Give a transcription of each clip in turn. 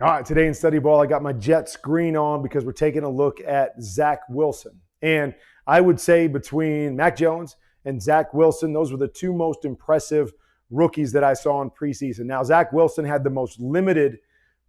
All right, today in Study Ball, I got my jet screen on because we're taking a look at Zach Wilson. And I would say between Mac Jones and Zach Wilson, those were the two most impressive rookies that I saw in preseason. Now, Zach Wilson had the most limited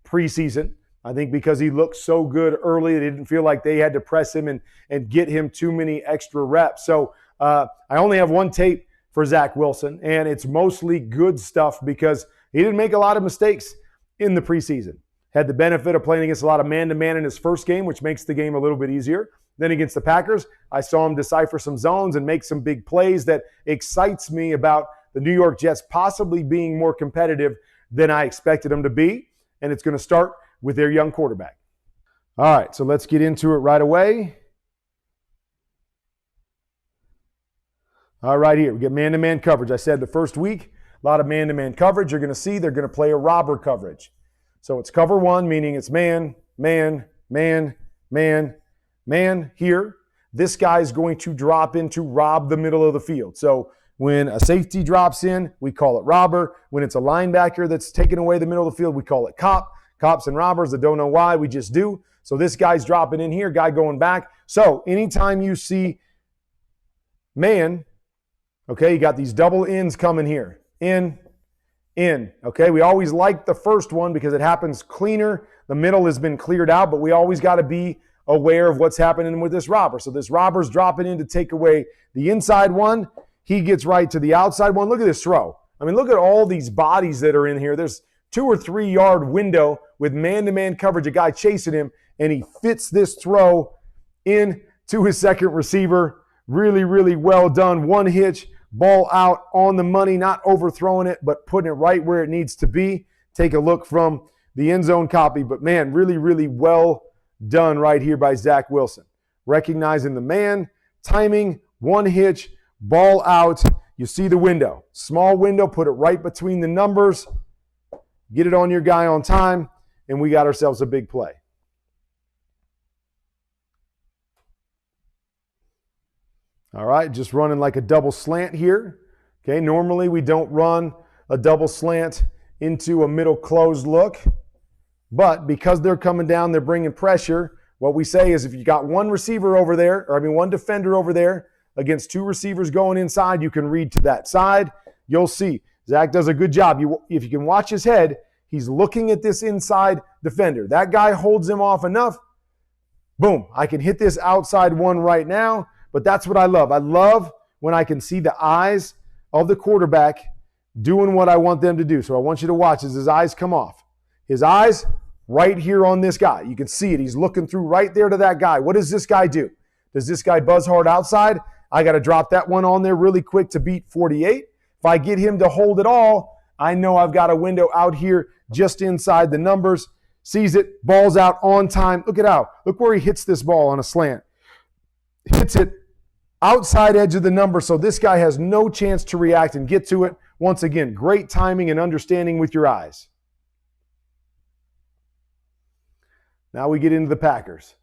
preseason, I think because he looked so good early. It didn't feel like they had to press him and get him too many extra reps. So I only have one tape for Zach Wilson, and it's mostly good stuff because he didn't make a lot of mistakes in the preseason. Had the benefit of playing against a lot of man-to-man in his first game, which makes the game a little bit easier. Then against the Packers, I saw him decipher some zones and make some big plays that excites me about the New York Jets possibly being more competitive than I expected them to be. And it's going to start with their young quarterback. All right, so let's get into it right away. All right, here we get man-to-man coverage. I said the first week, a lot of man-to-man coverage. You're going to see they're going to play a robber coverage. So it's cover one, meaning it's man, man, man, man, man here. This guy's going to drop in to rob the middle of the field. So when a safety drops in, we call it robber. When it's a linebacker that's taking away the middle of the field, we call it cop. Cops and robbers that don't know why, we just do. So this guy's dropping in here, guy going back. So anytime you see man, okay, you got these double ins coming here. In. Okay, we always like the first one because it happens cleaner. The middle has been cleared out, but we always got to be aware of what's happening with this robber. So this robber's dropping in to take away the inside one. He gets right to the outside one. Look at this throw. I mean, look at all these bodies that are in here. There's 2 or 3 yard window with man-to-man coverage, a guy chasing him, and he fits this throw in to his second receiver. Really, really well done. One hitch. Ball out on the money, not overthrowing it, but putting it right where it needs to be. Take a look from the end zone copy. But, man, really, really well done right here by Zach Wilson. Recognizing the man, timing, one hitch, ball out. You see the window. Small window, put it right between the numbers. Get it on your guy on time, and we got ourselves a big play. All right, just running like a double slant here. Okay, normally we don't run a double slant into a middle closed look, but because they're coming down, they're bringing pressure. What we say is if you got one receiver over there, one defender over there against 2 receivers going inside, you can read to that side. You'll see Zach does a good job. If you can watch his head, he's looking at this inside defender. That guy holds him off enough. Boom, I can hit this outside one right now. But that's what I love. I love when I can see the eyes of the quarterback doing what I want them to do. So I want you to watch as his eyes come off. His eyes right here on this guy. You can see it. He's looking through right there to that guy. What does this guy do? Does this guy buzz hard outside? I got to drop that one on there really quick to beat 48. If I get him to hold it all, I know I've got a window out here just inside the numbers. Sees it, ball's out on time. Look where he hits this ball on a slant. Hits it outside edge of the number, so this guy has no chance to react and get to it. Once again, great timing and understanding with your eyes. Now we get into the Packers.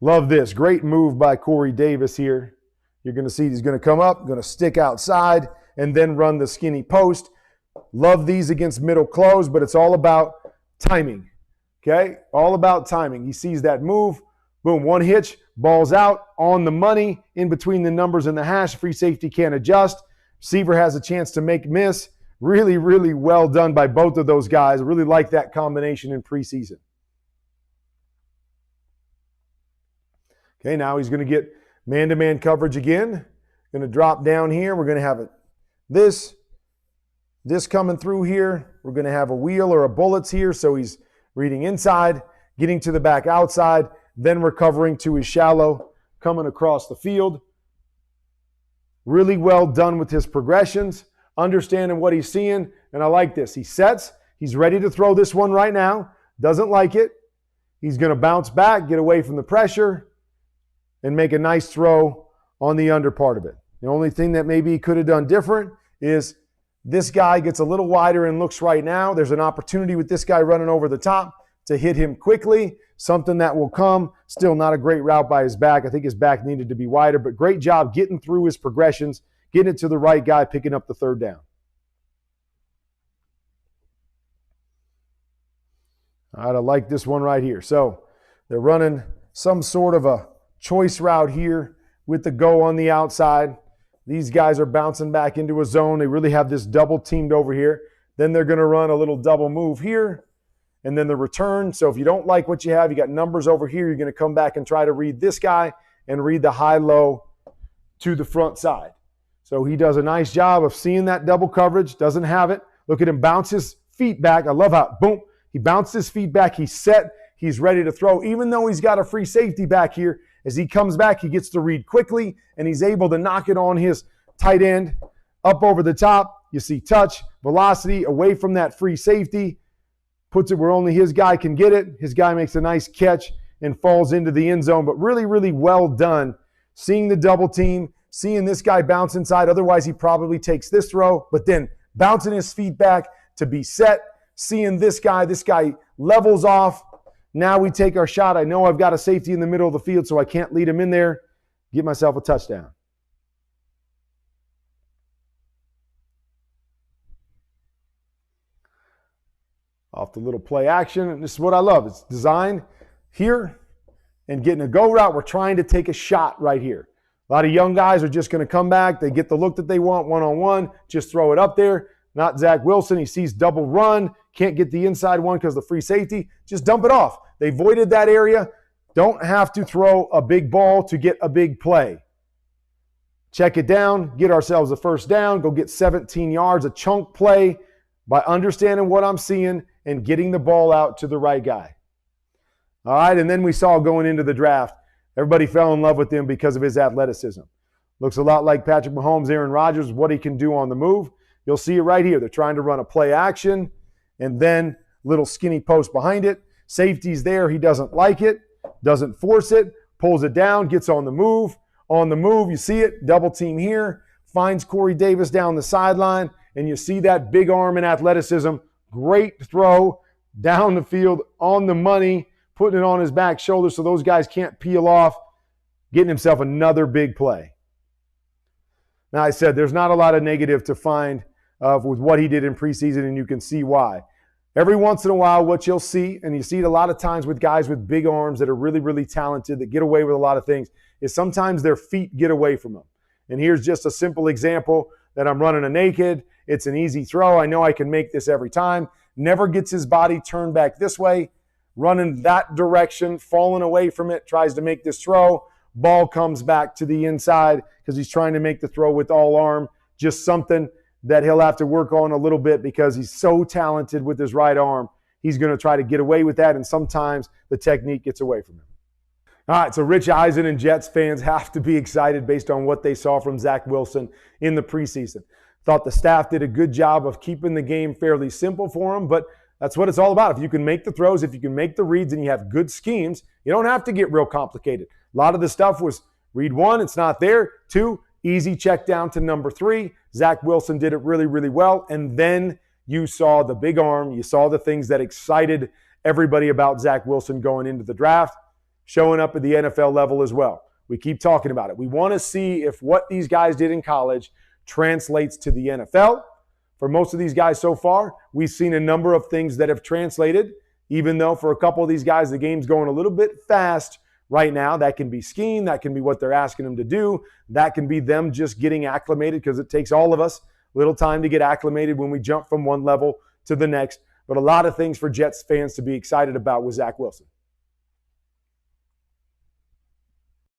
Love this. Great move by Corey Davis here. You're going to see he's going to come up, going to stick outside, and then run the skinny post. Love these against middle close, but it's all about timing. Okay? All about timing. He sees that move. Boom, one hitch, ball's out, on the money, in between the numbers and the hash. Free safety can't adjust. Receiver has a chance to miss. Really, really well done by both of those guys. I really like that combination in preseason. Okay, now he's going to get man-to-man coverage again. Going to drop down here. We're going to have this coming through here. We're going to have a wheel or a bullets here, so he's reading inside, getting to the back outside, then recovering to his shallow, coming across the field. Really well done with his progressions, understanding what he's seeing, and I like this. He sets, he's ready to throw this one right now, doesn't like it. He's going to bounce back, get away from the pressure, and make a nice throw on the under part of it. The only thing that maybe he could have done different is this guy gets a little wider and looks right now. There's an opportunity with this guy running over the top to hit him quickly, something that will come. Still not a great route by his back. I think his back needed to be wider, but great job getting through his progressions, getting it to the right guy, picking up the third down. All right, I like this one right here. So they're running some sort of a choice route here with the go on the outside. These guys are bouncing back into a zone. They really have this double teamed over here. Then they're going to run a little double move here and then the return. So if you don't like what you have, you got numbers over here, you're going to come back and try to read this guy and read the high-low to the front side. So he does a nice job of seeing that double coverage, doesn't have it. Look at him bounce his feet back. I love how, boom, he bounced his feet back. He's set. He's ready to throw. Even though he's got a free safety back here, as he comes back, he gets to read quickly, and he's able to knock it on his tight end up over the top. You see touch, velocity, away from that free safety. Puts it where only his guy can get it. His guy makes a nice catch and falls into the end zone. But really, really well done. Seeing the double team, seeing this guy bounce inside. Otherwise, he probably takes this throw. But then bouncing his feet back to be set. Seeing this guy levels off. Now we take our shot. I know I've got a safety in the middle of the field, so I can't lead him in there. Get myself a touchdown. Off the little play action. And this is what I love. It's designed here and getting a go route. We're trying to take a shot right here. A lot of young guys are just going to come back. They get the look that they want one-on-one. Just throw it up there. Not Zach Wilson. He sees double run. Can't get the inside one because of the free safety. Just dump it off. They voided that area. Don't have to throw a big ball to get a big play. Check it down. Get ourselves a first down. Go get 17 yards. A chunk play by understanding what I'm seeing and getting the ball out to the right guy. All right, and then we saw going into the draft, everybody fell in love with him because of his athleticism. Looks a lot like Patrick Mahomes, Aaron Rodgers, what he can do on the move. You'll see it right here. They're trying to run a play action and then little skinny post behind it. Safety's there. He doesn't like it, doesn't force it, pulls it down, gets on the move. On the move, you see it, double team here, finds Corey Davis down the sideline, and you see that big arm and athleticism. Great throw down the field on the money, putting it on his back shoulder so those guys can't peel off, getting himself another big play. Now, I said there's not a lot of negative to find with what he did in preseason, and you can see why. Every once in a while, what you'll see, and you see it a lot of times with guys with big arms that are really, really talented, that get away with a lot of things, is sometimes their feet get away from them. And here's just a simple example that I'm running a naked. It's an easy throw. I know I can make this every time. Never gets his body turned back this way, running that direction, falling away from it, tries to make this throw. Ball comes back to the inside because he's trying to make the throw with all arm. Just something that he'll have to work on a little bit because he's so talented with his right arm. He's going to try to get away with that, and sometimes the technique gets away from him. All right, so Rich Eisen and Jets fans have to be excited based on what they saw from Zach Wilson in the preseason. Thought the staff did a good job of keeping the game fairly simple for him, but that's what it's all about. If you can make the throws, if you can make the reads, and you have good schemes, you don't have to get real complicated. A lot of the stuff was read one, it's not there. Two, easy check down to number three. Zach Wilson did it really, really well. And then you saw the big arm. You saw the things that excited everybody about Zach Wilson going into the draft, showing up at the NFL level as well. We keep talking about it. We want to see if what these guys did in college translates to the NFL. For most of these guys so far, we've seen a number of things that have translated, even though for a couple of these guys, the game's going a little bit fast right now. That can be scheme. That can be what they're asking them to do. That can be them just getting acclimated, because it takes all of us a little time to get acclimated when we jump from one level to the next. But a lot of things for Jets fans to be excited about with Zach Wilson.